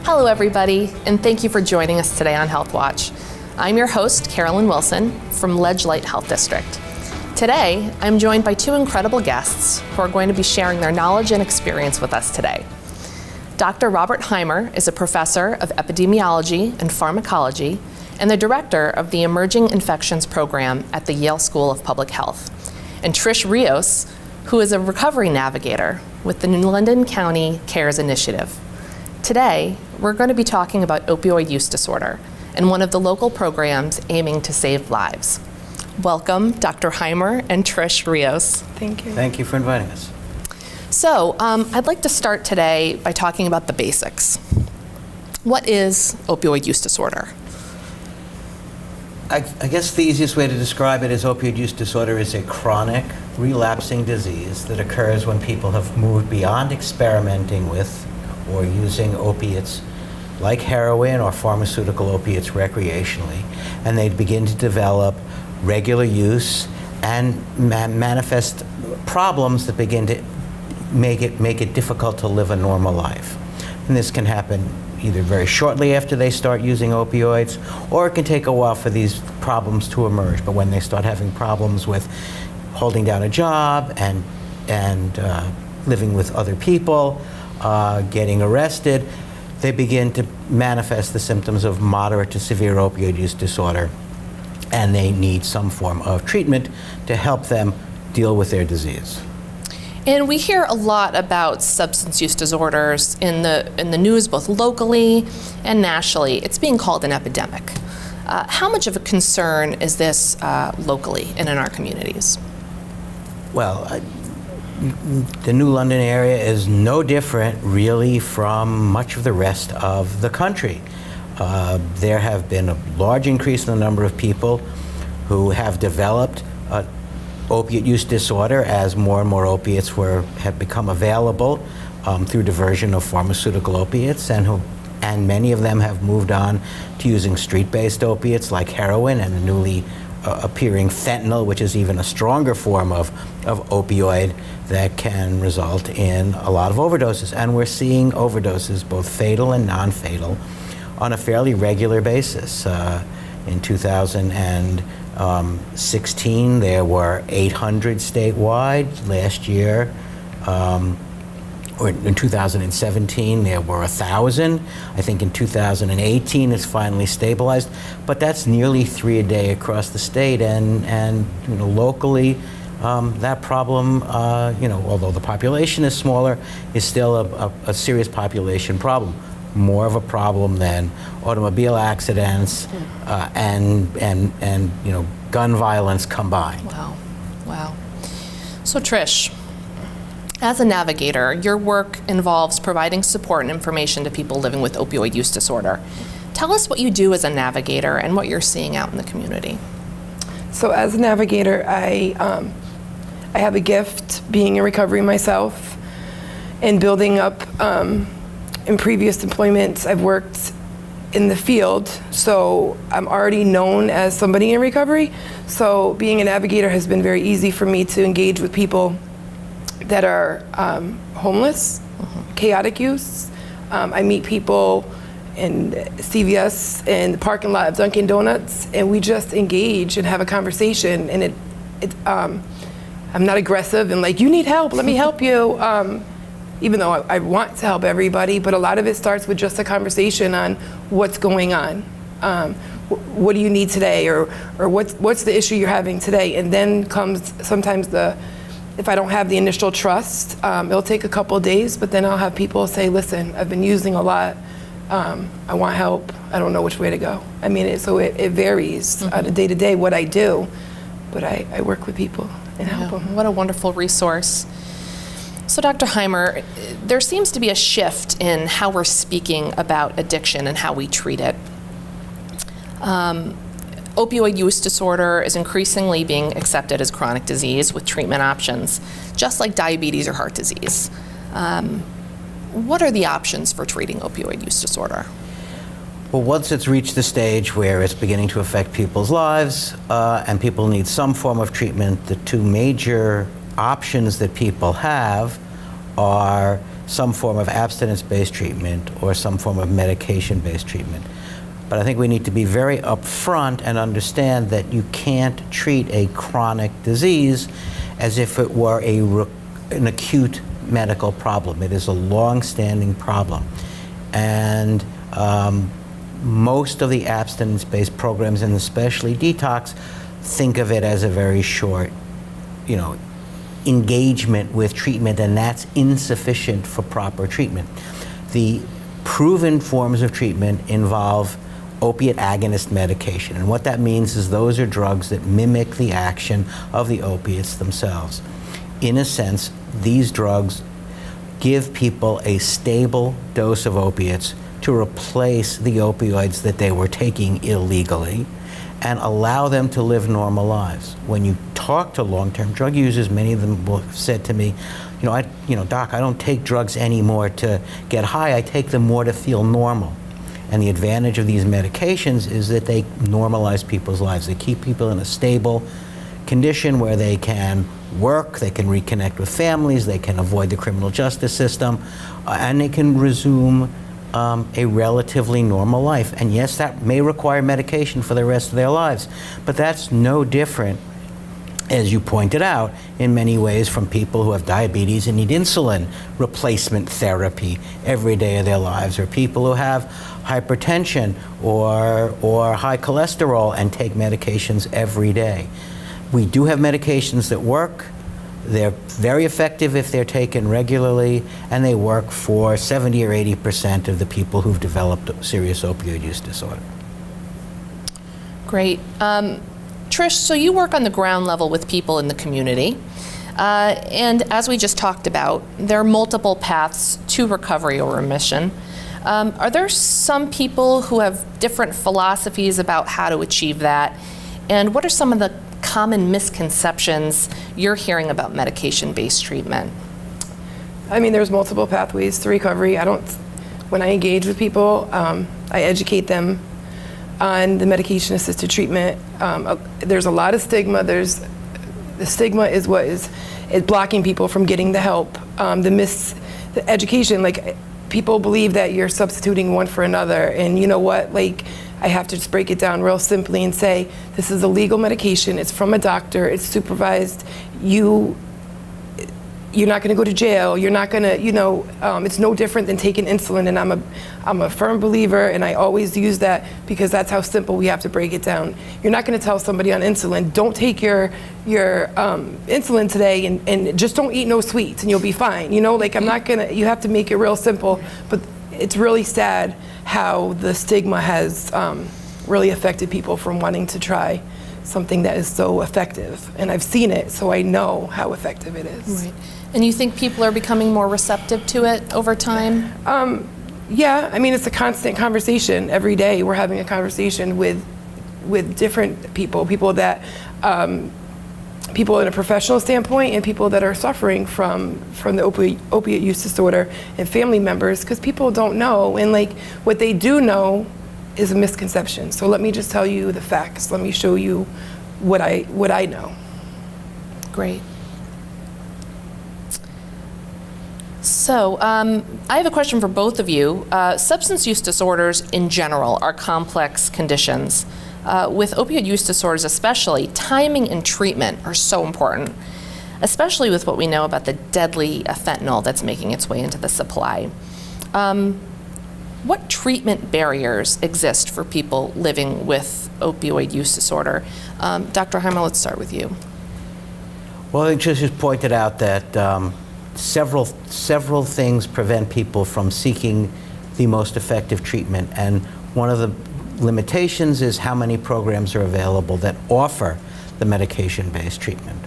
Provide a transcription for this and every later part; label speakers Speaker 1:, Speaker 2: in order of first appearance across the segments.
Speaker 1: Hello everybody, and thank you for joining us today on Healthwatch. I'm your host, Carolyn Wilson from Ledgelight Health District. Today, I'm joined by two incredible guests who are going to be sharing their knowledge and experience with us today. Dr. Robert Heimer is a professor of epidemiology and pharmacology and the director of the Emerging Infections Program at the Yale School of Public Health. And Tricia Rios, who is a recovery navigator with the New London County CARES Initiative. Today, we're going to be talking about opioid use disorder and one of the local programs aiming to save lives. Welcome, Dr. Heimer and Tricia Rios.
Speaker 2: Thank you.
Speaker 3: Thank you for inviting us.
Speaker 1: So, I'd like to start today by talking about the basics. What is opioid use disorder?
Speaker 3: I guess the easiest way to describe it is opioid use disorder is a chronic, relapsing disease that occurs when people have moved beyond experimenting with or using opiates like heroin or pharmaceutical opiates recreationally, and they begin to develop regular use and manifest problems that begin to make it difficult to live a normal life. And this can happen either very shortly after they start using opioids, or it can take a while for these problems to emerge. But when they start having problems with holding down a job and living with other people, getting arrested, they begin to manifest the symptoms of moderate to severe opioid use disorder, and they need some form of treatment to help them deal with their disease.
Speaker 1: And we hear a lot about substance use disorders in the news, both locally and nationally. It's being called an epidemic. How much of a concern is this locally and in our communities?
Speaker 3: Well, the New London area is no different, really, from much of the rest of the country. There have been a large increase in the number of people who have developed opiate use disorder as more and more opiates have become available through diversion of pharmaceutical opiates, and many of them have moved on to using street-based opiates like heroin and the newly appearing fentanyl, which is even a stronger form of opioid that can result in a lot of overdoses. And we're seeing overdoses, both fatal and non-fatal, on a fairly regular basis. In 2016, there were 800 statewide. Last year, or in 2017, there were 1,000. I think in 2018, it's finally stabilized. But that's nearly 3 a day across the state, and locally, that problem, although the population is smaller, is still a serious population problem. More of a problem than automobile accidents and gun violence combined.
Speaker 1: Wow. So Trish, as a navigator, your work involves providing support and information to people living with opioid use disorder. Tell us what you do as a navigator and what you're seeing out in the community.
Speaker 2: So as a navigator, I have a gift being in recovery myself and building up. In previous employments, I've worked in the field, so I'm already known as somebody in recovery. So being a navigator has been very easy for me to engage with people that are homeless, chaotic use. I meet people in CVS and the parking lot of Dunkin' Donuts, and we just engage and have a conversation. And I'm not aggressive and like, you need help, let me help you. Even though I want to help everybody, but a lot of it starts with just a conversation on what's going on. What do you need today, or what's the issue you're having today? And then comes sometimes if I don't have the initial trust, it'll take a couple of days, but then I'll have people say, listen, I've been using a lot. I want help, I don't know which way to go. I mean, it varies on a day-to-day what I do, but I work with people and help them.
Speaker 1: What a wonderful resource. So Dr. Heimer, there seems to be a shift in how we're speaking about addiction and how we treat it. Opioid use disorder is increasingly being accepted as chronic disease with treatment options, just like diabetes or heart disease. What are the options for treating opioid use disorder?
Speaker 3: Well, once it's reached the stage where it's beginning to affect people's lives and people need some form of treatment, the two major options that people have are some form of abstinence-based treatment or some form of medication-based treatment. But I think we need to be very upfront and understand that you can't treat a chronic disease as if it were an acute medical problem. It is a long-standing problem. And most of the abstinence-based programs, and especially detox, think of it as a very short, engagement with treatment, and that's insufficient for proper treatment. The proven forms of treatment involve opiate agonist medication, and what that means is those are drugs that mimic the action of the opiates themselves. In a sense, these drugs give people a stable dose of opiates to replace the opioids that they were taking illegally and allow them to live normal lives. When you talk to long-term drug users, many of them have said to me, Doc, I don't take drugs anymore to get high, I take them more to feel normal. And the advantage of these medications is that they normalize people's lives. They keep people in a stable condition where they can work, they can reconnect with families, they can avoid the criminal justice system, and they can resume a relatively normal life. And yes, that may require medication for the rest of their lives, but that's no different, as you pointed out, in many ways from people who have diabetes and need insulin replacement therapy every day of their lives, or people who have hypertension or high cholesterol and take medications every day. We do have medications that work. They're very effective if they're taken regularly, and they work for 70 or 80% of the people who've developed serious opioid use disorder.
Speaker 1: Great. Trish, so you work on the ground level with people in the community, and as we just talked about, there are multiple paths to recovery or remission. Are there some people who have different philosophies about how to achieve that? And what are some of the common misconceptions you're hearing about medication-based treatment?
Speaker 2: I mean, there's multiple pathways to recovery. When I engage with people, I educate them on the medication-assisted treatment. There's a lot of stigma. The stigma is what is blocking people from getting the help. The education, people believe that you're substituting one for another, and you know what, I have to just break it down real simply and say, this is a legal medication, it's from a doctor, it's supervised, you're not gonna go to jail, you're not gonna, it's no different than taking insulin, and I'm a firm believer, and I always use that because that's how simple we have to break it down. You're not gonna tell somebody on insulin, don't take your insulin today and just don't eat no sweets and you'll be fine. I'm not gonna, you have to make it real simple, but it's really sad how the stigma has really affected people from wanting to try something that is so effective. And I've seen it, so I know how effective it is.
Speaker 1: Right. And you think people are becoming more receptive to it over time?
Speaker 2: Yeah, I mean, it's a constant conversation. Every day we're having a conversation with different people that, people in a professional standpoint and people that are suffering from the opiate use disorder and family members, because people don't know, and what they do know is a misconception. So let me just tell you the facts. Let me show you what I know.
Speaker 1: Great. So I have a question for both of you. Substance use disorders in general are complex conditions. With opioid use disorders especially, timing and treatment are so important, especially with what we know about the deadly fentanyl that's making its way into the supply. What treatment barriers exist for people living with opioid use disorder? Dr. Heimer, let's start with you.
Speaker 3: Well, I just pointed out that several things prevent people from seeking the most effective treatment. And one of the limitations is how many programs are available that offer the medication-based treatment.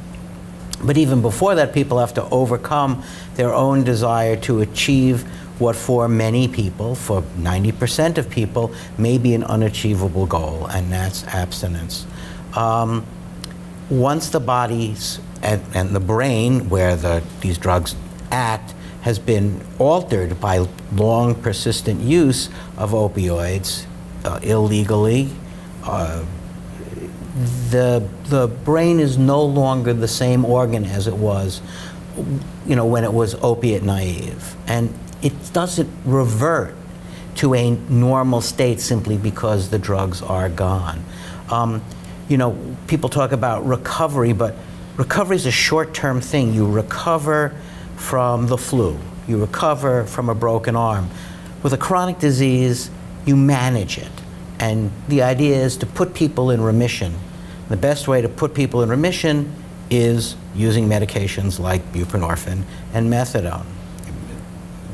Speaker 3: But even before that, people have to overcome their own desire to achieve what for many people, for 90% of people, may be an unachievable goal, and that's abstinence. Once the body's and the brain, where these drugs act, has been altered by long, persistent use of opioids illegally, the brain is no longer the same organ as it was, when it was opiate naive, and it doesn't revert to a normal state simply because the drugs are gone. People talk about recovery, but recovery is a short-term thing. You recover from the flu. You recover from a broken arm. With a chronic disease, you manage it. And the idea is to put people in remission. The best way to put people in remission is using medications like buprenorphine and methadone.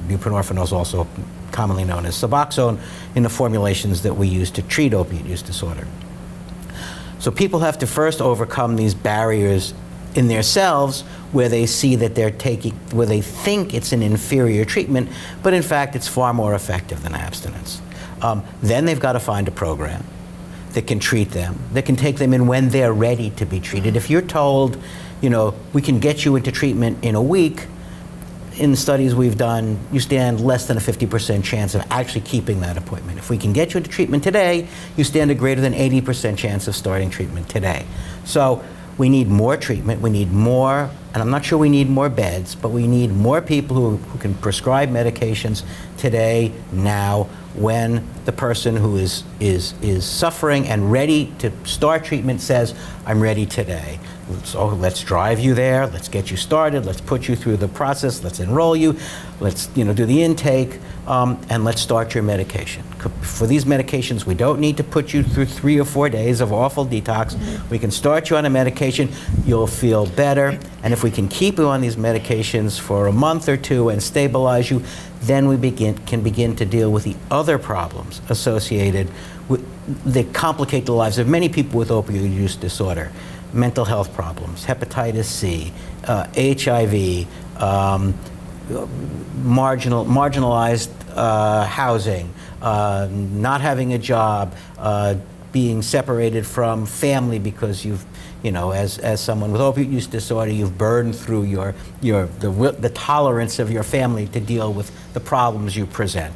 Speaker 3: Buprenorphine is also commonly known as Suboxone in the formulations that we use to treat opioid use disorder. So people have to first overcome these barriers in themselves where they see that where they think it's an inferior treatment, but in fact it's far more effective than abstinence. Then they've got to find a program that can treat them, that can take them in when they're ready to be treated. If you're told, we can get you into treatment in a week, in the studies we've done, you stand less than a 50% chance of actually keeping that appointment. If we can get you into treatment today, you stand a greater than 80% chance of starting treatment today. So we need more treatment, we need more, and I'm not sure we need more beds, but we need more people who can prescribe medications today, now, when the person who is suffering and ready to start treatment says, I'm ready today. So let's drive you there, let's get you started, let's put you through the process, let's enroll you, let's do the intake, and let's start your medication. For these medications, we don't need to put you through 3 or 4 days of awful detox. We can start you on a medication, you'll feel better, and if we can keep you on these medications for a month or two and stabilize you, then we can begin to deal with the other problems associated with that complicate the lives of many people with opioid use disorder. Mental health problems, hepatitis C, HIV, marginalized housing, not having a job, being separated from family because you've, as someone with opioid use disorder, you've burned through the tolerance of your family to deal with the problems you present.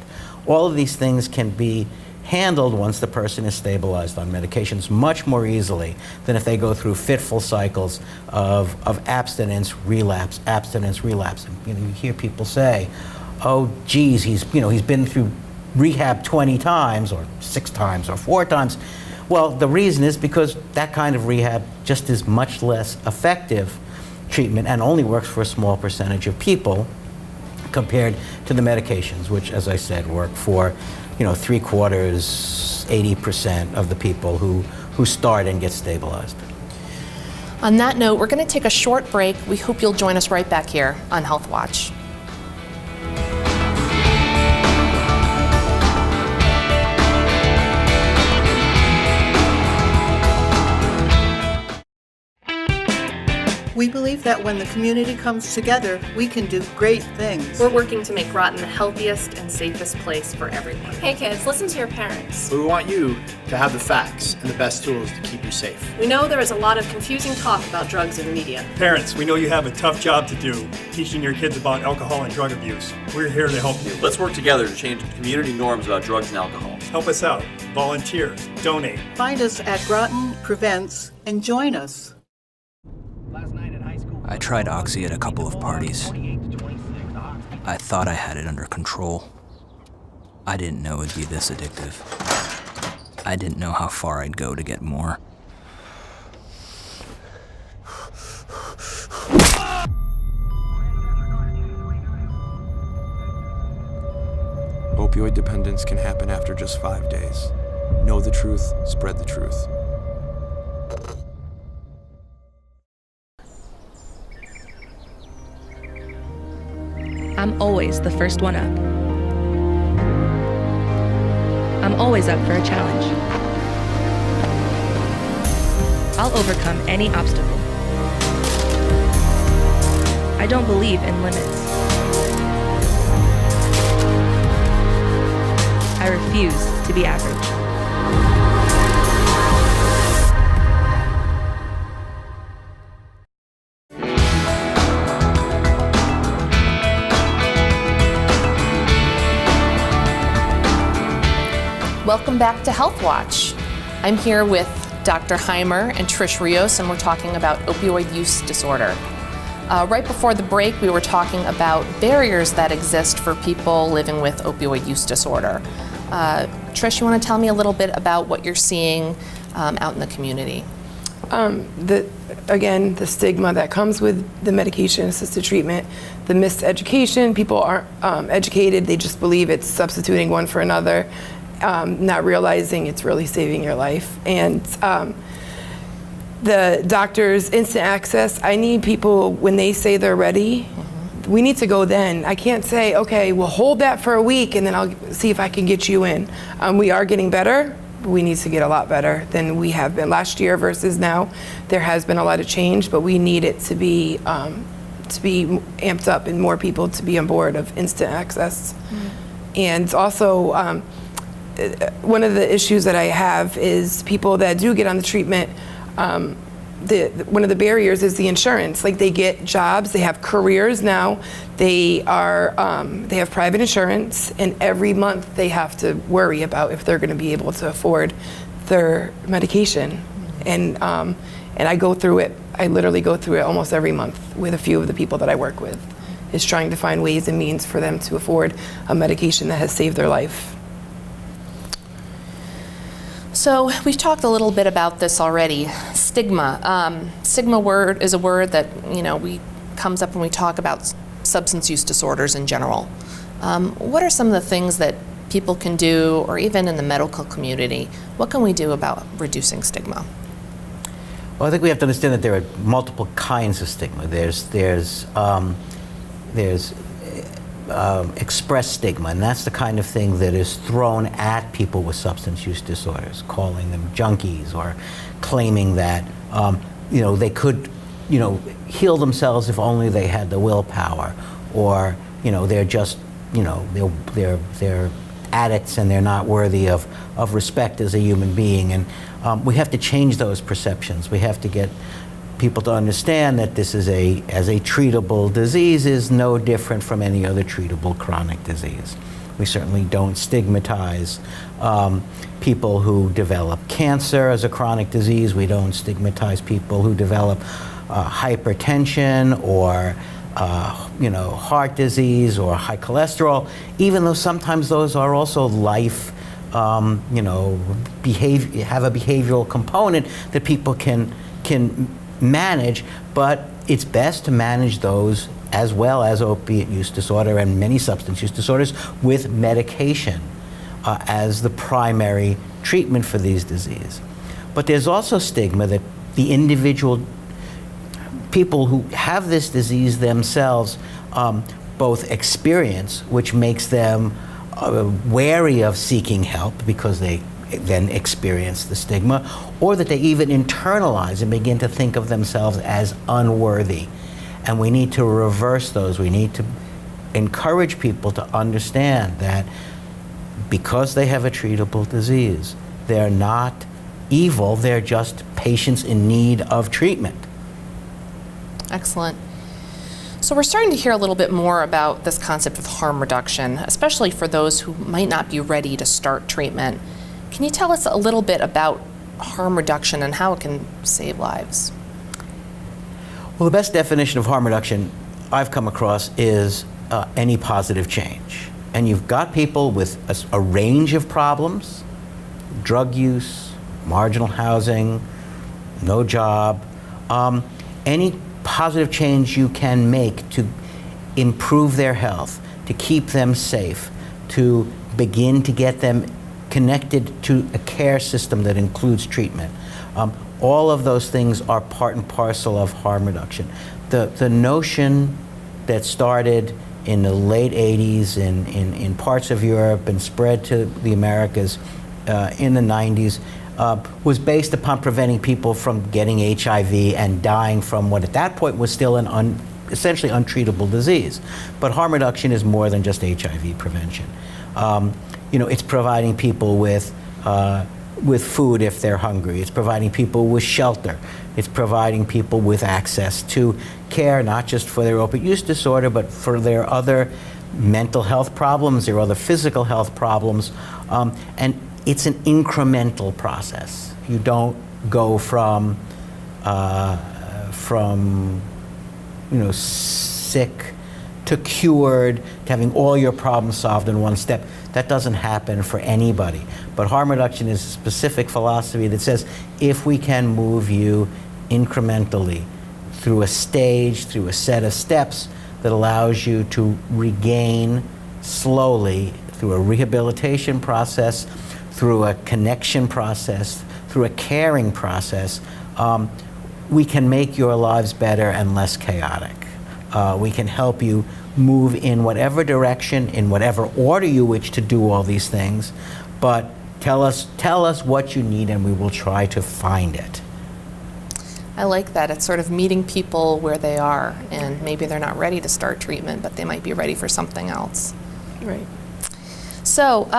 Speaker 3: All of these things can be handled once the person is stabilized on medications much more easily than if they go through fitful cycles of abstinence, relapse, abstinence, relapse. And, you hear people say, oh, geez, he's been through rehab 20 times or 6 times or 4 times. Well, the reason is because that kind of rehab just is much less effective treatment and only works for a small percentage of people compared to the medications, which, as I said, work for 3/4, 80% of the people who start and get stabilized.
Speaker 1: On that note, we're going to take a short break. We hope you'll join us right back here on Healthwatch.
Speaker 4: We believe that when the community comes together, we can do great things.
Speaker 1: We're working to make Groton the healthiest and safest place for everyone.
Speaker 5: Hey kids, listen to your parents.
Speaker 6: We want you to have the facts and the best tools to keep you safe.
Speaker 5: We know there is a lot of confusing talk about drugs in the media.
Speaker 7: Parents, we know you have a tough job to do, teaching your kids about alcohol and drug abuse. We're here to help you.
Speaker 8: Let's work together to change community norms about drugs and alcohol.
Speaker 7: Help us out. Volunteer. Donate.
Speaker 4: Find us at Groton Prevents and join us.
Speaker 9: I tried Oxy at a couple of parties. I thought I had it under control. I didn't know it'd be this addictive. I didn't know how far I'd go to get more.
Speaker 10: Opioid dependence can happen after just 5 days. Know the truth, spread the truth.
Speaker 11: I'm always the first one up. I'm always up for a challenge. I'll overcome any obstacle. I don't believe in limits. I refuse to be average.
Speaker 1: Welcome back to Healthwatch. I'm here with Dr. Heimer and Tricia Rios, and we're talking about opioid use disorder. Right before the break, we were talking about barriers that exist for people living with opioid use disorder. Trish, you want to tell me a little bit about what you're seeing out in the community?
Speaker 2: The stigma that comes with the medication-assisted treatment, the miseducation, people aren't educated, they just believe it's substituting one for another, not realizing it's really saving your life. And the doctors' instant access, I need people, when they say they're ready, we need to go then. I can't say, okay, we'll hold that for a week and then I'll see if I can get you in. We are getting better. We need to get a lot better than we have been last year versus now. There has been a lot of change, but we need it to be amped up and more people to be on board of instant access. And also, one of the issues that I have is people that do get on the treatment, one of the barriers is the insurance. Like, they get jobs, they have careers now, they have private insurance, and every month they have to worry about if they're going to be able to afford their medication. And I go through it. I literally go through it almost every month with a few of the people that I work with, is trying to find ways and means for them to afford a medication that has saved their life.
Speaker 1: So we've talked a little bit about this already. Stigma. Stigma word is a word that comes up when we talk about substance use disorders in general. What are some of the things that people can do, or even in the medical community, what can we do about reducing stigma?
Speaker 3: Well, I think we have to understand that there are multiple kinds of stigma. There's express stigma, and that's the kind of thing that is thrown at people with substance use disorders, calling them junkies or claiming that they could heal themselves if only they had the willpower, or they're just they're addicts and they're not worthy of respect as a human being. And we have to change those perceptions. We have to get people to understand that this is as a treatable disease is no different from any other treatable chronic disease. We certainly don't stigmatize people who develop cancer as a chronic disease. We don't stigmatize people who develop hypertension or heart disease or high cholesterol, even though sometimes those are also life have a behavioral component that people can manage, but it's best to manage those as well as opiate use disorder and many substance use disorders with medication as the primary treatment for these diseases. But there's also stigma that the individual people who have this disease themselves both experience, which makes them wary of seeking help because they then experience the stigma, or that they even internalize and begin to think of themselves as unworthy. And we need to reverse those. We need to encourage people to understand that because they have a treatable disease, they're not evil, they're just patients in need of treatment.
Speaker 1: Excellent. So we're starting to hear a little bit more about this concept of harm reduction, especially for those who might not be ready to start treatment. Can you tell us a little bit about harm reduction and how it can save lives?
Speaker 3: Well, the best definition of harm reduction I've come across is any positive change. And you've got people with a range of problems, drug use, marginal housing, no job, any positive change you can make to improve their health, to keep them safe, to begin to get them connected to a care system that includes treatment. All of those things are part and parcel of harm reduction. The notion that started in the late 80s in parts of Europe and spread to the Americas in the 90s was based upon preventing people from getting HIV and dying from what at that point was still an essentially untreatable disease. But harm reduction is more than just HIV prevention. It's providing people with food if they're hungry. It's providing people with shelter. It's providing people with access to care, not just for their opioid use disorder, but for their other mental health problems, their other physical health problems. And it's an incremental process. You don't go from sick to cured, to having all your problems solved in one step. That doesn't happen for anybody. But harm reduction is a specific philosophy that says if we can move you incrementally through a stage, through a set of steps that allows you to regain slowly through a rehabilitation process, through a connection process, through a caring process, we can make your lives better and less chaotic. We can help you move in whatever direction, in whatever order you wish to do all these things, but tell us what you need and we will try to find it.
Speaker 1: I like that. It's sort of meeting people where they are, and maybe they're not ready to start treatment, but they might be ready for something else.
Speaker 2: Right.
Speaker 1: So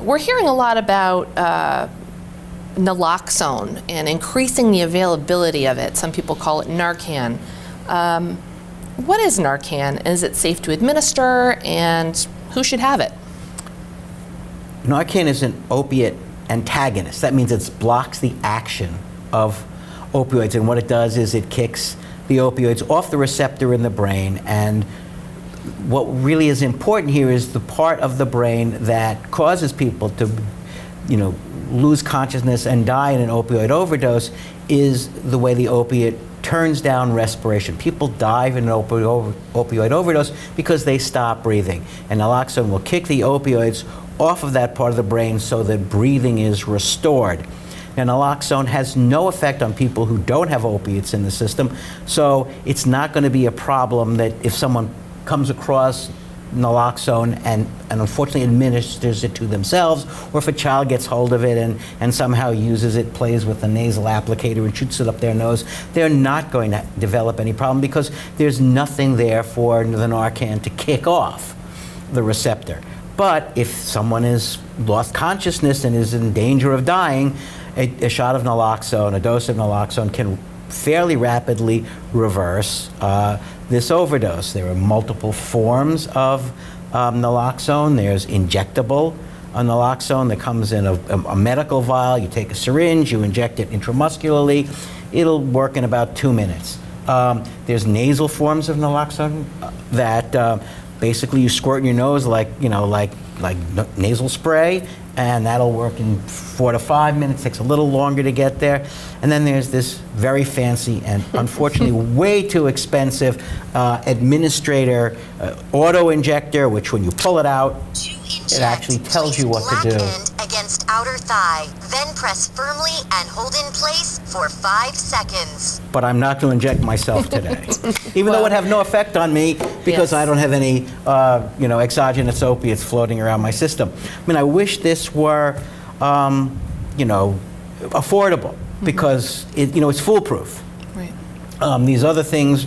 Speaker 1: we're hearing a lot about naloxone and increasing the availability of it. Some people call it Narcan. What is Narcan? Is it safe to administer, and who should have it?
Speaker 3: Narcan is an opiate antagonist. That means it blocks the action of opioids, and what it does is it kicks the opioids off the receptor in the brain. And what really is important here is the part of the brain that causes people to, lose consciousness and die in an opioid overdose is the way the opiate turns down respiration. People die in an opioid overdose because they stop breathing. And naloxone will kick the opioids off of that part of the brain so that breathing is restored. Now, naloxone has no effect on people who don't have opiates in the system, so it's not going to be a problem that if someone comes across naloxone and unfortunately administers it to themselves, or if a child gets hold of it and somehow uses it, plays with the nasal applicator and shoots it up their nose, they're not going to develop any problem because there's nothing there for the Narcan to kick off the receptor. But if someone has lost consciousness and is in danger of dying, a shot of naloxone, a dose of naloxone can fairly rapidly reverse this overdose. There are multiple forms of naloxone. There's injectable naloxone that comes in a medical vial. You take a syringe, you inject it intramuscularly. It'll work in about 2 minutes. There's nasal forms of naloxone that basically you squirt in your nose like nasal spray, and that'll work in 4 to 5 minutes. Takes a little longer to get there. And then there's this very fancy and unfortunately way too expensive administrator auto injector, which when you pull it out, it actually tells you what to do.
Speaker 12: Against outer thigh, then press firmly and hold in place for 5 seconds.
Speaker 3: But I'm not going to inject myself today, even though it would have no effect on me because I don't have any, exogenous opiates floating around my system. I mean, I wish this were, affordable because it's foolproof.
Speaker 1: Right.
Speaker 3: These other things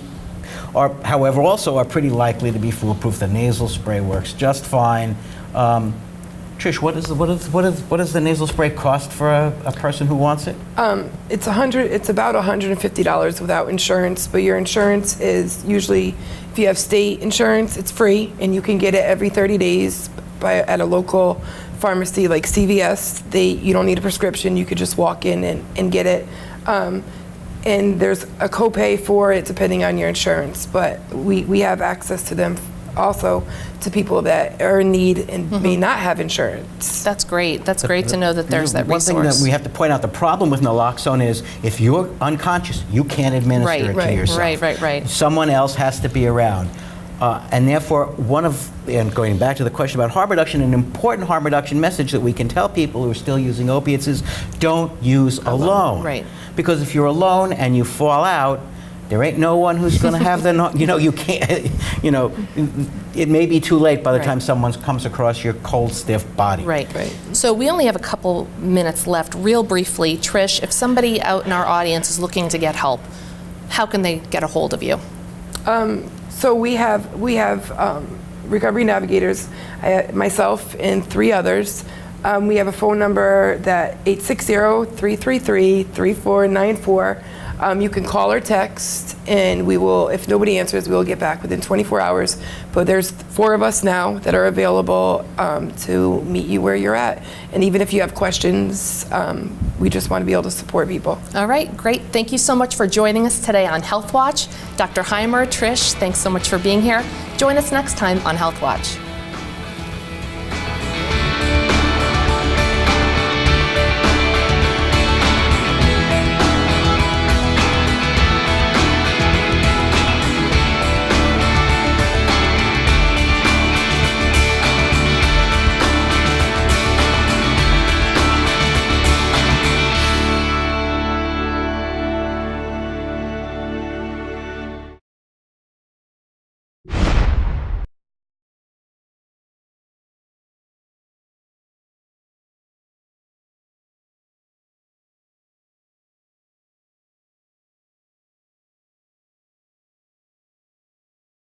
Speaker 3: are, however, also are pretty likely to be foolproof. The nasal spray works just fine. Trish, what does the nasal spray cost for a person who wants it?
Speaker 2: It's about $150 without insurance, but your insurance is usually, if you have state insurance, it's free, and you can get it every 30 days at a local pharmacy like CVS. You don't need a prescription. You could just walk in and get it. And there's a copay for it depending on your insurance, but we have access to them also to people that are in need and may not have insurance.
Speaker 1: That's great. That's great to know that there's that resource.
Speaker 3: One thing that we have to point out, the problem with naloxone is if you're unconscious, you can't administer it to yourself.
Speaker 1: Right.
Speaker 3: Someone else has to be around. And therefore, and going back to the question about harm reduction, an important harm reduction message that we can tell people who are still using opiates is don't use alone.
Speaker 1: Right.
Speaker 3: Because if you're alone and you fall out, there ain't no one who's going to have you can't, it may be too late by the
Speaker 1: Right.
Speaker 3: time someone comes across your cold, stiff body.
Speaker 1: Right. So we only have a couple minutes left. Real briefly, Trish, if somebody out in our audience is looking to get help, how can they get a hold of you?
Speaker 2: So we have recovery navigators, myself and 3 others. We have a phone number that 860-333-3494. You can call or text, and we will, if nobody answers, we will get back within 24 hours. But there's 4 of us now that are available to meet you where you're at. And even if you have questions, we just want to be able to support people.
Speaker 1: All right, great. Thank you so much for joining us today on Healthwatch. Dr. Heimer, Trish, thanks so much for being here. Join us next time on Healthwatch.